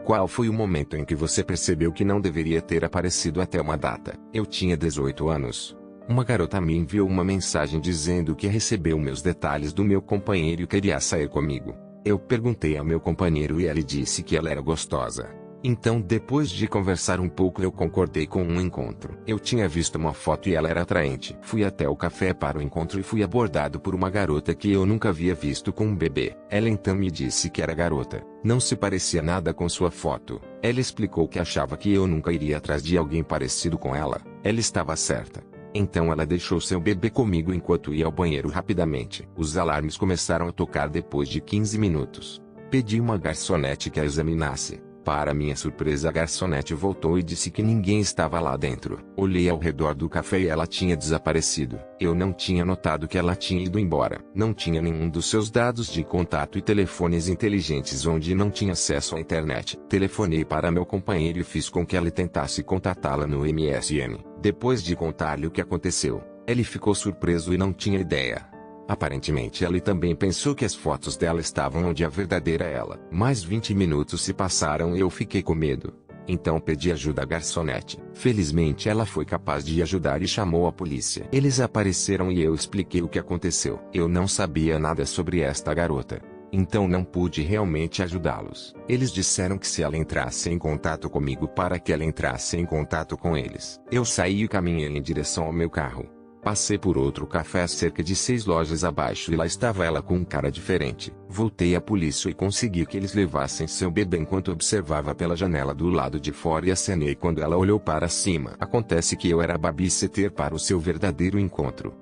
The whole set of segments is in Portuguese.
Qual foi o momento em que você percebeu que não deveria ter aparecido até uma data? Eu tinha 18 anos. Uma garota me enviou uma mensagem dizendo que recebeu meus detalhes do meu companheiro e queria sair comigo. Eu perguntei ao meu companheiro e ele disse que ela era gostosa. Então, depois de conversar um pouco, eu concordei com um encontro. Eu tinha visto uma foto e ela era atraente. Fui até o café para o encontro e fui abordado por uma garota que eu nunca havia visto com um bebê. Ela então me disse que era garota. Não se parecia nada com sua foto. Ela explicou que achava que eu nunca iria atrás de alguém parecido com ela. Ela estava certa. Então ela deixou seu bebê comigo enquanto ia ao banheiro rapidamente. Os alarmes começaram a tocar depois de 15 minutos. Pedi uma garçonete que a examinasse. Para minha surpresa, a garçonete voltou e disse que ninguém estava lá dentro. Olhei ao redor do café e ela tinha desaparecido. Eu não tinha notado que ela tinha ido embora. Não tinha nenhum dos seus dados de contato e telefones inteligentes onde não tinha acesso à internet. Telefonei para meu companheiro e fiz com que ele tentasse contatá-la no MSN. Depois de contar-lhe o que aconteceu, ele ficou surpreso e não tinha ideia. Aparentemente ele também pensou que as fotos dela estavam onde a verdadeira ela. Mais 20 minutos se passaram e eu fiquei com medo. Então pedi ajuda à garçonete. Felizmente ela foi capaz de ajudar e chamou a polícia. Eles apareceram e eu expliquei o que aconteceu. Eu não sabia nada sobre esta garota. Então não pude realmente ajudá-los. Eles disseram que se ela entrasse em contato comigo para que ela entrasse em contato com eles. Eu saí e caminhei em direção ao meu carro. Passei por outro café cerca de 6 lojas abaixo e lá estava ela com um cara diferente. Voltei à polícia e consegui que eles levassem seu bebê enquanto observava pela janela do lado de fora e acenei quando ela olhou para cima. Acontece que eu era babysitter para o seu verdadeiro encontro.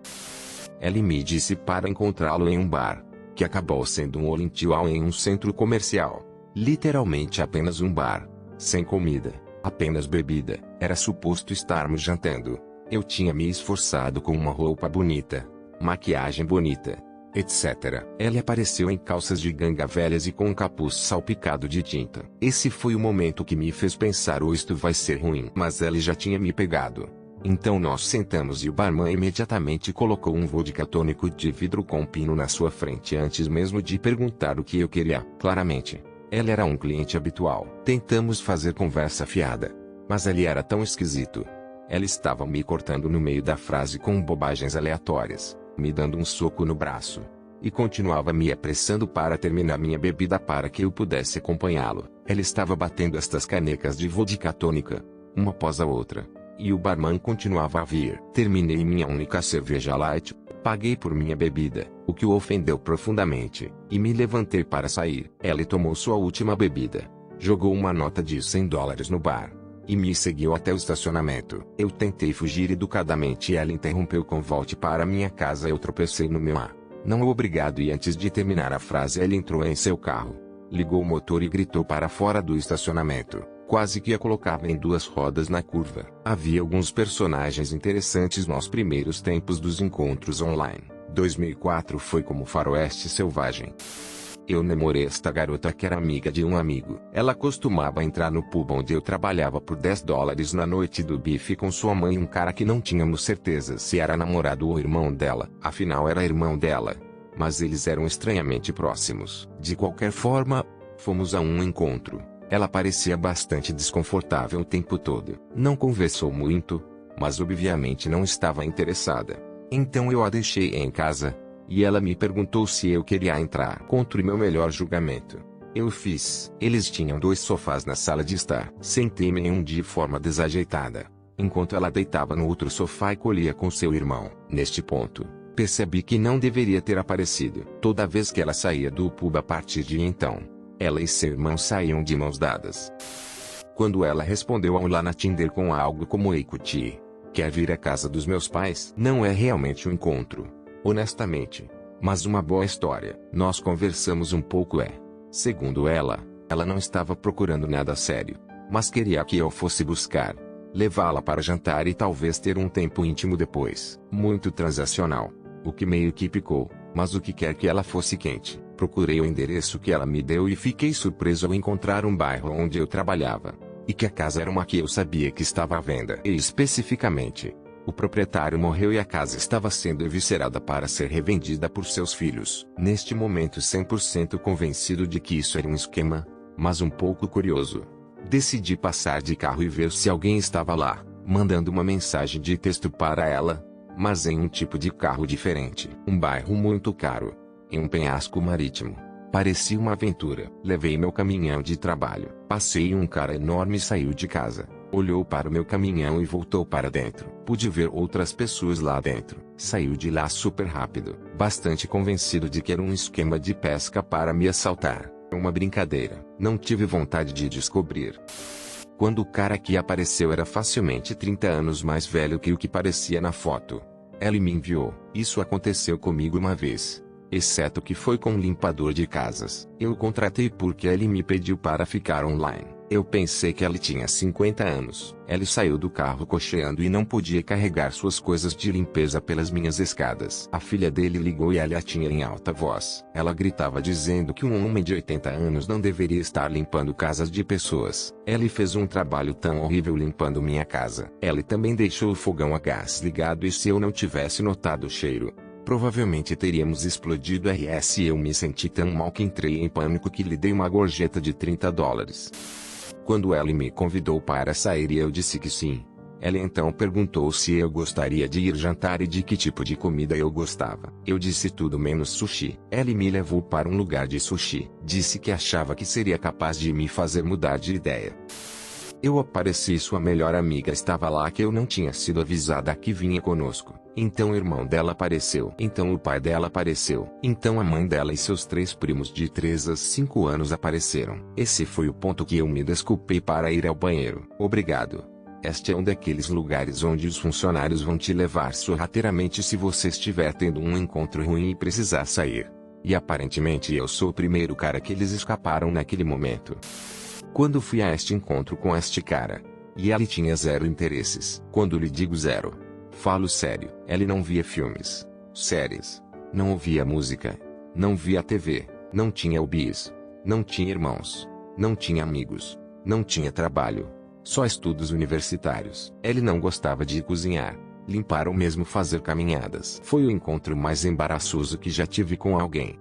Ela me disse para encontrá-lo em um bar, que acabou sendo um all-inclusive em um centro comercial. Literalmente apenas um bar, sem comida, apenas bebida. Era suposto estarmos jantando. Eu tinha me esforçado com uma roupa bonita, maquiagem bonita, etc. Ela apareceu em calças de ganga velhas e com um capuz salpicado de tinta. Esse foi o momento que me fez pensar: oh, isto vai ser ruim. Mas ela já tinha me pegado. Então nós sentamos e o barman imediatamente colocou um vodka tônico de vidro com pino na sua frente antes mesmo de perguntar o que eu queria. Claramente, ela era um cliente habitual. Tentamos fazer conversa fiada, mas ele era tão esquisito. Ela estava me cortando no meio da frase com bobagens aleatórias, me dando um soco no braço, e continuava me apressando para terminar minha bebida para que eu pudesse acompanhá-lo. Ela estava batendo estas canecas de vodka tônica, uma após a outra, e o barman continuava a vir. Terminei minha única cerveja light, paguei por minha bebida, o que o ofendeu profundamente, e me levantei para sair. Ela tomou sua última bebida, jogou uma nota de $100 no bar e me seguiu até o estacionamento. Eu tentei fugir educadamente e ela interrompeu com volte para minha casa. Eu tropecei no meu não obrigado e antes de terminar a frase ela entrou em seu carro, ligou o motor e gritou para fora do estacionamento. Quase que a colocava em 2 rodas na curva. Havia alguns personagens interessantes nos primeiros tempos dos encontros online. 2004 foi como faroeste selvagem. Eu namorei esta garota que era amiga de um amigo. Ela costumava entrar no pub onde eu trabalhava por $10 na noite do bife com sua mãe e um cara que não tínhamos certeza se era namorado ou irmão dela. Afinal era irmão dela. Mas eles eram estranhamente próximos. De qualquer forma, fomos a um encontro. Ela parecia bastante desconfortável o tempo todo. Não conversou muito, mas obviamente não estava interessada. Então eu a deixei em casa. E ela me perguntou se eu queria entrar. Contra o meu melhor julgamento, eu fiz. Eles tinham 2 sofás na sala de estar. Sentei-me em um de forma desajeitada, enquanto ela deitava no outro sofá e colhia com seu irmão. Neste ponto, percebi que não deveria ter aparecido. Toda vez que ela saía do pub a partir de então, ela e seu irmão saíam de mãos dadas. Quando ela respondeu ao lá na Tinder com algo como "Ei Cuti, quer vir à casa dos meus pais?" Não é realmente um encontro, honestamente, mas uma boa história. Nós conversamos um pouco segundo ela não estava procurando nada sério, mas queria que eu fosse buscar, levá-la para jantar e talvez ter um tempo íntimo depois. Muito transacional, o que meio que picou, mas o que quer que ela fosse quente. Procurei o endereço que ela me deu e fiquei surpreso ao encontrar um bairro onde eu trabalhava, e que a casa era uma que eu sabia que estava à venda. E especificamente, o proprietário morreu e a casa estava sendo eviscerada para ser revendida por seus filhos. Neste momento 100% convencido de que isso era um esquema, mas um pouco curioso. Decidi passar de carro e ver se alguém estava lá, mandando uma mensagem de texto para ela, mas em um tipo de carro diferente. Um bairro muito caro, em um penhasco marítimo. Parecia uma aventura. Levei meu caminhão de trabalho. Passei e um cara enorme saiu de casa. Olhou para o meu caminhão e voltou para dentro. Pude ver outras pessoas lá dentro. Saiu de lá super rápido, bastante convencido de que era um esquema de pesca para me assaltar. Uma brincadeira. Não tive vontade de descobrir. Quando o cara que apareceu era facilmente 30 anos mais velho que o que parecia na foto. Ele me enviou. Isso aconteceu comigo uma vez. Exceto que foi com um limpador de casas. Eu o contratei porque ele me pediu para ficar online. Eu pensei que ele tinha 50 anos. Ele saiu do carro cocheando e não podia carregar suas coisas de limpeza pelas minhas escadas. A filha dele ligou e ela a tinha em alta voz. Ela gritava dizendo que um homem de 80 anos não deveria estar limpando casas de pessoas. Ele fez um trabalho tão horrível limpando minha casa. Ele também deixou o fogão a gás ligado e se eu não tivesse notado o cheiro, provavelmente teríamos explodido RS e eu me senti tão mal que entrei em pânico que lhe dei uma gorjeta de $30. Quando ela me convidou para sair e eu disse que sim, ela então perguntou se eu gostaria de ir jantar e de que tipo de comida eu gostava. Eu disse tudo menos sushi. Ela me levou para um lugar de sushi. Disse que achava que seria capaz de me fazer mudar de ideia. Eu apareci e sua melhor amiga estava lá que eu não tinha sido avisada que vinha conosco. Então o irmão dela apareceu. Então o pai dela apareceu. Então a mãe dela e seus 3 primos de 3 a 5 anos apareceram. Esse foi o ponto que eu me desculpei para ir ao banheiro. Obrigado. Este é um daqueles lugares onde os funcionários vão te levar sorrateiramente se você estiver tendo um encontro ruim e precisar sair. E aparentemente eu sou o primeiro cara que eles escaparam naquele momento. Quando fui a este encontro com este cara, e ele tinha 0 interesses. Quando lhe digo 0, falo sério. Ele não via filmes, séries, não ouvia música, não via TV, não tinha hobbies, não tinha irmãos, não tinha amigos, não tinha trabalho, só estudos universitários. Ele não gostava de cozinhar, limpar ou mesmo fazer caminhadas. Foi o encontro mais embaraçoso que já tive com alguém.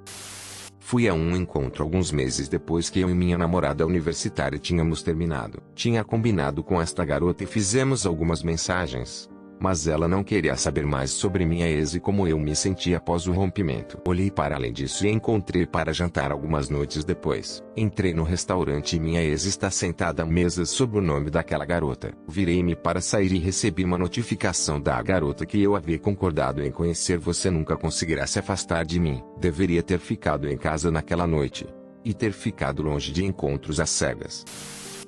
Fui a um encontro alguns meses depois que eu e minha namorada universitária tínhamos terminado. Tinha combinado com esta garota e fizemos algumas mensagens. Mas ela não queria saber mais sobre minha ex e como eu me sentia após o rompimento. Olhei para além disso e encontrei para jantar algumas noites depois. Entrei no restaurante e minha ex está sentada à mesa sob o nome daquela garota. Virei-me para sair e recebi uma notificação da garota que eu havia concordado em conhecer. Você nunca conseguirá se afastar de mim. Deveria ter ficado em casa naquela noite. E ter ficado longe de encontros às cegas.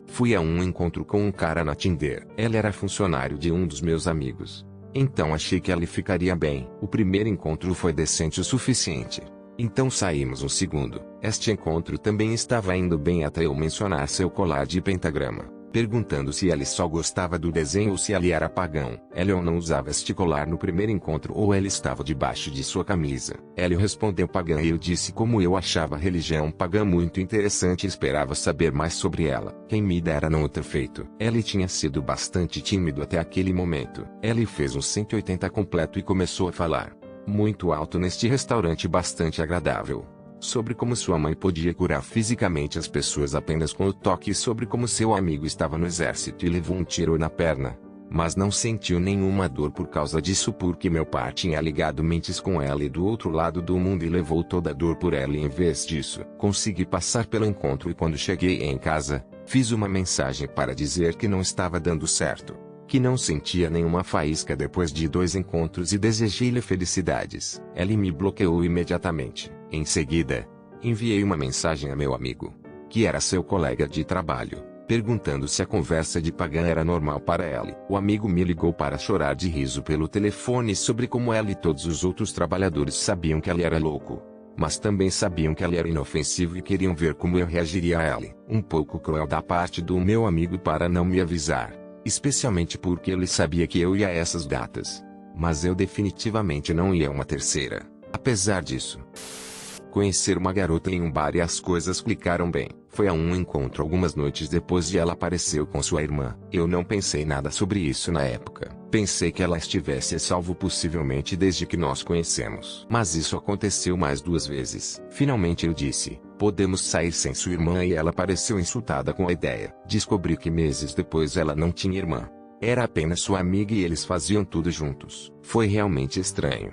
Fui a um encontro com um cara na Tinder. Ela era funcionário de um dos meus amigos. Então achei que ela ficaria bem. O primeiro encontro foi decente o suficiente. Então saímos um segundo. Este encontro também estava indo bem até eu mencionar seu colar de pentagrama, perguntando se ele só gostava do desenho ou se ele era pagão. Ele não usava este colar no primeiro encontro ou ele estava debaixo de sua camisa. Ele respondeu pagã e eu disse como eu achava a religião pagã muito interessante e esperava saber mais sobre ela. Quem me dera não o ter feito. Ele tinha sido bastante tímido até aquele momento. Ele fez um 180 completo e começou a falar, muito alto neste restaurante bastante agradável, sobre como sua mãe podia curar fisicamente as pessoas apenas com o toque e sobre como seu amigo estava no exército e levou um tiro na perna, mas não sentiu nenhuma dor por causa disso porque meu pai tinha ligado mentes com ela e do outro lado do mundo e levou toda a dor por ela e em vez disso, consegui passar pelo encontro e quando cheguei em casa, fiz uma mensagem para dizer que não estava dando certo, que não sentia nenhuma faísca depois de 2 encontros e desejei-lhe felicidades. Ele me bloqueou imediatamente. Em seguida, enviei uma mensagem a meu amigo, que era seu colega de trabalho, perguntando se a conversa de pagã era normal para ele. O amigo me ligou para chorar de riso pelo telefone sobre como ela e todos os outros trabalhadores sabiam que ele era louco, mas também sabiam que ele era inofensivo e queriam ver como eu reagiria a ele. Um pouco cruel da parte do meu amigo para não me avisar, especialmente porque ele sabia que eu ia a essas datas, mas eu definitivamente não ia a uma terceira. Apesar disso, conhecer uma garota em um bar e as coisas clicaram bem. Foi a um encontro algumas noites depois e ela apareceu com sua irmã. Eu não pensei nada sobre isso na época. Pensei que ela estivesse a salvo possivelmente desde que nós conhecemos. Mas isso aconteceu mais 2 vezes. Finalmente eu disse, podemos sair sem sua irmã e ela pareceu insultada com a ideia. Descobri que meses depois ela não tinha irmã. Era apenas sua amiga e eles faziam tudo juntos. Foi realmente estranho.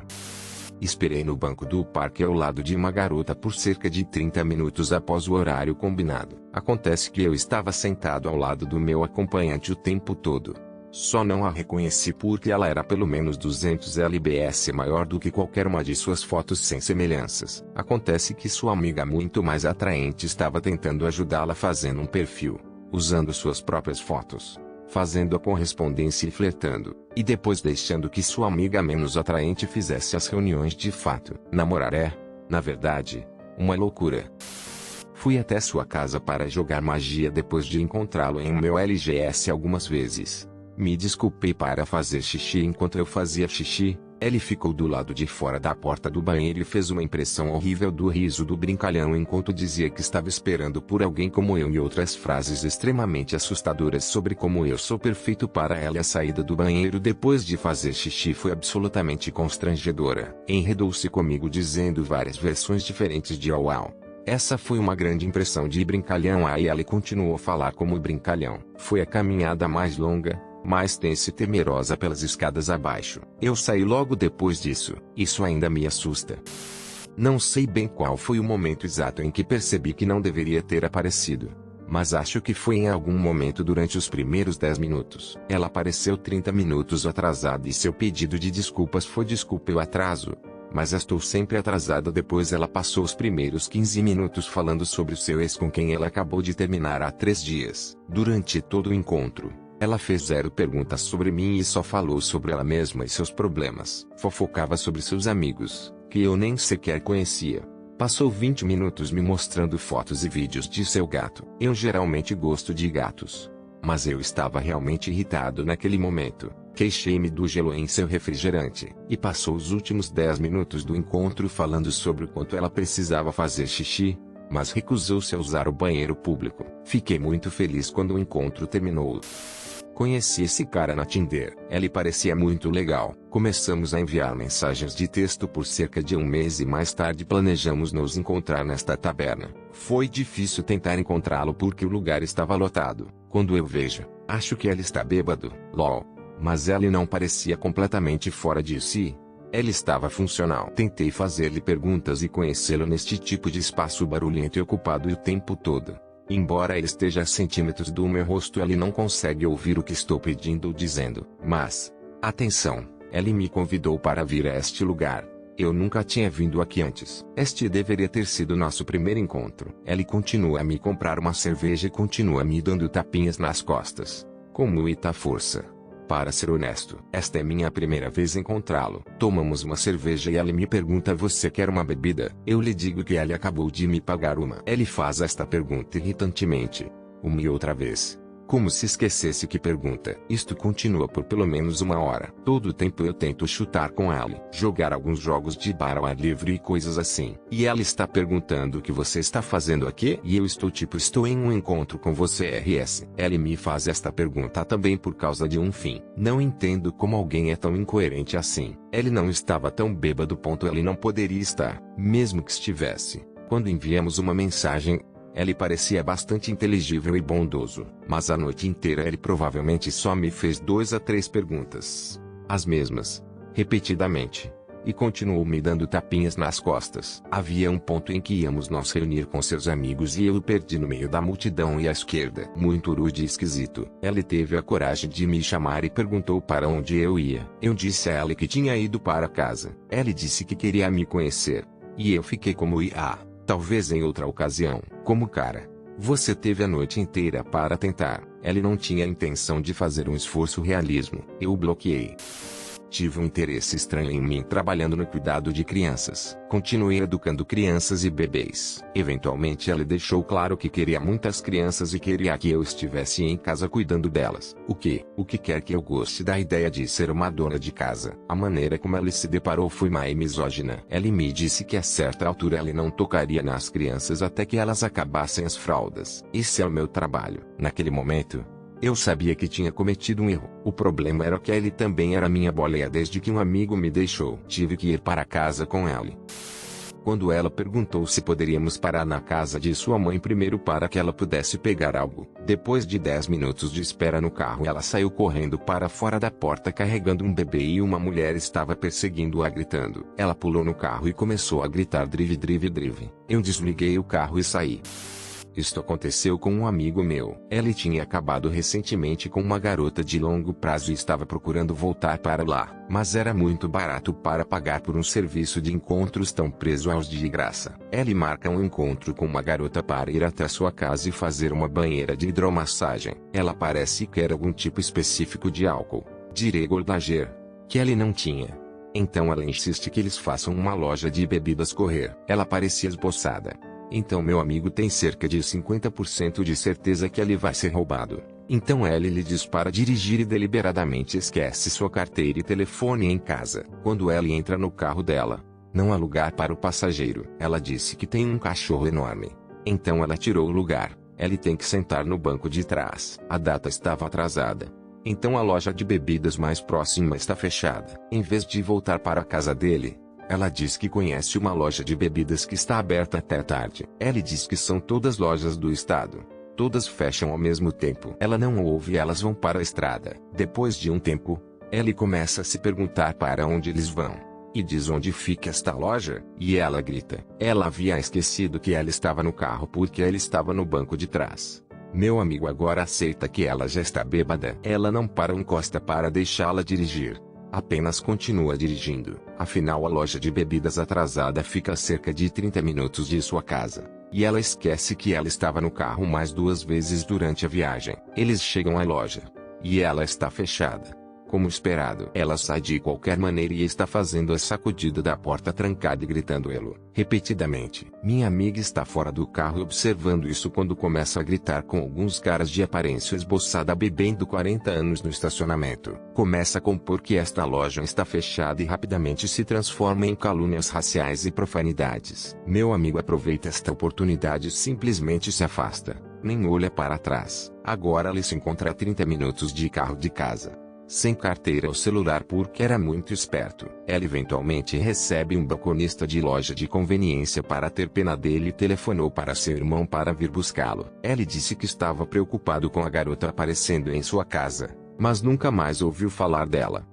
Esperei no banco do parque ao lado de uma garota por cerca de 30 minutos após o horário combinado. Acontece que eu estava sentado ao lado do meu acompanhante o tempo todo. Só não a reconheci porque ela era pelo menos 200 lbs maior do que qualquer uma de suas fotos sem semelhanças. Acontece que sua amiga muito mais atraente estava tentando ajudá-la fazendo um perfil, usando suas próprias fotos, fazendo a correspondência e flertando, e depois deixando que sua amiga menos atraente fizesse as reuniões de fato. Namorar é, na verdade, uma loucura. Fui até sua casa para jogar magia depois de encontrá-lo em meu LGS algumas vezes. Me desculpei para fazer xixi enquanto eu fazia xixi. Ele ficou do lado de fora da porta do banheiro e fez uma impressão horrível do riso do brincalhão enquanto dizia que estava esperando por alguém como eu e outras frases extremamente assustadoras sobre como eu sou perfeito para ela. A saída do banheiro depois de fazer xixi foi absolutamente constrangedora. Enredou-se comigo dizendo várias versões diferentes de au au. Essa foi uma grande impressão de brincalhão. Aí ela continuou a falar como brincalhão. Foi a caminhada mais longa, mais tensa e temerosa pelas escadas abaixo. Eu saí logo depois disso. Isso ainda me assusta. Não sei bem qual foi o momento exato em que percebi que não deveria ter aparecido, mas acho que foi em algum momento durante os primeiros 10 minutos. Ela apareceu 30 minutos atrasada e seu pedido de desculpas foi desculpe o atraso, mas estou sempre atrasada. Depois ela passou os primeiros 15 minutos falando sobre o seu ex com quem ela acabou de terminar há 3 dias. Durante todo o encontro, ela fez 0 perguntas sobre mim e só falou sobre ela mesma e seus problemas. Fofocava sobre seus amigos, que eu nem sequer conhecia. Passou 20 minutos me mostrando fotos e vídeos de seu gato. Eu geralmente gosto de gatos, mas eu estava realmente irritado naquele momento. Queixei-me do gelo em seu refrigerante. E passou os últimos 10 minutos do encontro falando sobre o quanto ela precisava fazer xixi, mas recusou-se a usar o banheiro público. Fiquei muito feliz quando o encontro terminou. Conheci esse cara na Tinder. Ele parecia muito legal. Começamos a enviar mensagens de texto por cerca de 1 mês e mais tarde planejamos nos encontrar nesta taberna. Foi difícil tentar encontrá-lo porque o lugar estava lotado. Quando eu vejo, acho que ele está bêbado. LOL. Mas ele não parecia completamente fora de si. Ele estava funcional. Tentei fazer-lhe perguntas e conhecê-lo neste tipo de espaço barulhento e ocupado o tempo todo. Embora ele esteja a centímetros do meu rosto, ele não consegue ouvir o que estou pedindo ou dizendo. Mas, atenção, ele me convidou para vir a este lugar. Eu nunca tinha vindo aqui antes. Este deveria ter sido nosso primeiro encontro. Ele continua a me comprar uma cerveja e continua me dando tapinhas nas costas, com muita força. Para ser honesto, esta é minha primeira vez encontrá-lo. Tomamos uma cerveja e ele me pergunta: você quer uma bebida? Eu lhe digo que ele acabou de me pagar uma. Ele faz esta pergunta irritantemente, uma e outra vez, como se esquecesse que pergunta. Isto continua por pelo menos 1 hora. Todo o tempo eu tento chutar com ele, jogar alguns jogos de bar ao ar livre e coisas assim. E ela está perguntando o que você está fazendo aqui? E eu estou tipo, estou em um encontro com você RS. Ele me faz esta pergunta também por causa de um fim. Não entendo como alguém é tão incoerente assim. Ele não estava tão bêbado. Ele não poderia estar, mesmo que estivesse. Quando enviamos uma mensagem, ele parecia bastante inteligível e bondoso, mas a noite inteira ele provavelmente só me fez 2 a 3 perguntas, as mesmas, repetidamente, e continuou me dando tapinhas nas costas. Havia um ponto em que íamos nos reunir com seus amigos e eu o perdi no meio da multidão e à esquerda. Muito rude e esquisito. Ele teve a coragem de me chamar e perguntou para onde eu ia. Eu disse a ela que tinha ido para casa. Ele disse que queria me conhecer, e eu fiquei como talvez em outra ocasião. Como cara, você teve a noite inteira para tentar. Ele não tinha a intenção de fazer um esforço realismo. Eu o bloqueei. Tive um interesse estranho em mim trabalhando no cuidado de crianças. Continuei educando crianças e bebês. Eventualmente ele deixou claro que queria muitas crianças e queria que eu estivesse em casa cuidando delas. O que quer que eu goste da ideia de ser uma dona de casa. A maneira como ele se deparou foi mais misógina. Ele me disse que a certa altura ele não tocaria nas crianças até que elas acabassem as fraldas. Esse é o meu trabalho. Naquele momento, eu sabia que tinha cometido um erro. O problema era que ele também era minha boleia desde que um amigo me deixou. Tive que ir para casa com ele. Quando ela perguntou se poderíamos parar na casa de sua mãe primeiro para que ela pudesse pegar algo, depois de 10 minutos de espera no carro, ela saiu correndo para fora da porta carregando um bebê e uma mulher estava perseguindo-a gritando. Ela pulou no carro e começou a gritar drive drive drive. Eu desliguei o carro e saí. Isto aconteceu com um amigo meu. Ele tinha acabado recentemente com uma garota de longo prazo e estava procurando voltar para lá, mas era muito barato para pagar por um serviço de encontros tão preso aos de graça. Ele marca um encontro com uma garota para ir até sua casa e fazer uma banheira de hidromassagem. Ela parece que quer algum tipo específico de álcool, de Lager, que ele não tinha. Então ela insiste que eles façam uma loja de bebidas correr. Ela parecia esboçada. Então meu amigo tem cerca de 50% de certeza que ele vai ser roubado. Então ele lhe diz para dirigir e deliberadamente esquece sua carteira e telefone em casa. Quando ela entra no carro dela, não há lugar para o passageiro. Ela disse que tem um cachorro enorme. Então ela tirou o lugar. Ele tem que sentar no banco de trás. A data estava atrasada. Então a loja de bebidas mais próxima está fechada. Em vez de voltar para a casa dele, ela diz que conhece uma loja de bebidas que está aberta até tarde. Ele diz que são todas lojas do estado. Todas fecham ao mesmo tempo. Ela não ouve e elas vão para a estrada. Depois de um tempo, ele começa a se perguntar para onde eles vão. E diz onde fica esta loja, e ela grita. Ela havia esquecido que ela estava no carro porque ele estava no banco de trás. Meu amigo agora aceita que ela já está bêbada. Ela não para ou encosta para deixá-la dirigir. Apenas continua dirigindo. Afinal a loja de bebidas atrasada fica a cerca de 30 minutos de sua casa. E ela esquece que ela estava no carro mais 2 vezes durante a viagem. Eles chegam à loja. E ela está fechada. Como esperado, ela sai de qualquer maneira e está fazendo a sacudida da porta trancada e gritando "Elo" repetidamente. Minha amiga está fora do carro observando isso quando começa a gritar com alguns caras de aparência esboçada bebendo 40 anos no estacionamento. Começa a compor que esta loja está fechada e rapidamente se transforma em calúnias raciais e profanidades. Meu amigo aproveita esta oportunidade e simplesmente se afasta. Nem olha para trás. Agora ele se encontra a 30 minutos de carro de casa. Sem carteira ou celular porque era muito esperto. Ela eventualmente recebe um balconista de loja de conveniência para ter pena dele e telefonou para seu irmão para vir buscá-lo. Ele disse que estava preocupado com a garota aparecendo em sua casa, mas nunca mais ouviu falar dela.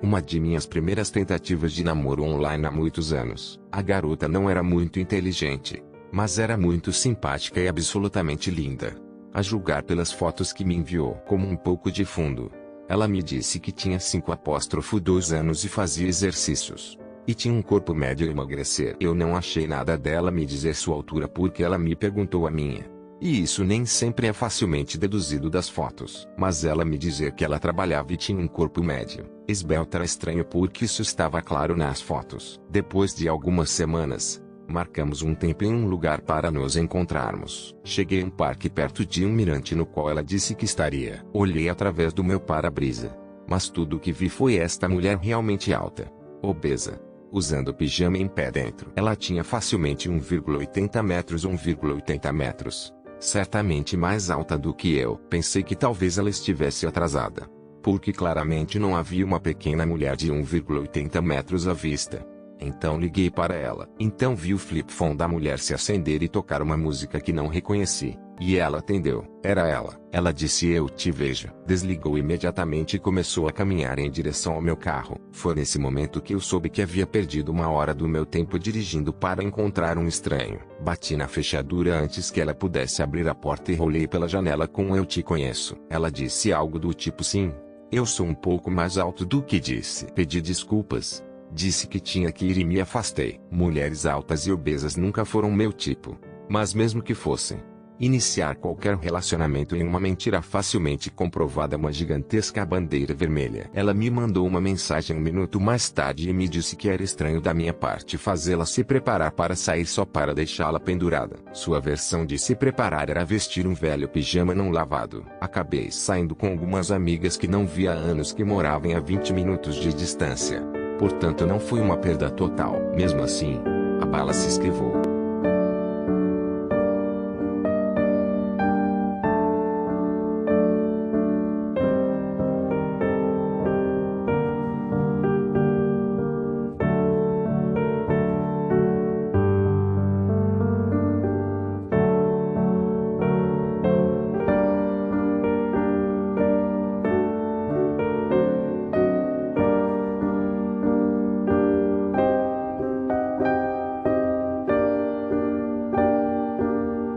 Uma de minhas primeiras tentativas de namoro online há muitos anos. A garota não era muito inteligente, mas era muito simpática e absolutamente linda. A julgar pelas fotos que me enviou como um pouco de fundo. Ela me disse que tinha 5,2 anos e fazia exercícios. E tinha um corpo médio e emagrecer. Eu não achei nada dela me dizer sua altura porque ela me perguntou a minha. E isso nem sempre é facilmente deduzido das fotos. Mas ela me dizer que ela trabalhava e tinha um corpo médio. Esbelto era estranho porque isso estava claro nas fotos. Depois de algumas semanas, marcamos um tempo em um lugar para nos encontrarmos. Cheguei a um parque perto de um mirante no qual ela disse que estaria. Olhei através do meu para-brisa. Mas tudo o que vi foi esta mulher realmente alta, obesa, usando pijama em pé dentro. Ela tinha facilmente 1,80 metros ou 1,80 metros. Certamente mais alta do que eu. Pensei que talvez ela estivesse atrasada. Porque claramente não havia uma pequena mulher de 1,80 metros à vista. Então liguei para ela. Então vi o flip phone da mulher se acender e tocar uma música que não reconheci. E ela atendeu. Era ela. Ela disse "eu te vejo". Desligou imediatamente e começou a caminhar em direção ao meu carro. Foi nesse momento que eu soube que havia perdido 1 hora do meu tempo dirigindo para encontrar um estranho. Bati na fechadura antes que ela pudesse abrir a porta e rolei pela janela com "eu te conheço". Ela disse algo do tipo "sim, eu sou um pouco mais alto do que disse". Pedi desculpas. Disse que tinha que ir e me afastei. Mulheres altas e obesas nunca foram meu tipo. Mas mesmo que fossem, iniciar qualquer relacionamento em uma mentira facilmente comprovada é uma gigantesca bandeira vermelha. Ela me mandou uma mensagem 1 minuto mais tarde e me disse que era estranho da minha parte fazê-la se preparar para sair só para deixá-la pendurada. Sua versão de se preparar era vestir um velho pijama não lavado. Acabei saindo com algumas amigas que não via há anos que moravam a 20 minutos de distância. Portanto não foi uma perda total. Mesmo assim, a bala se esquivou.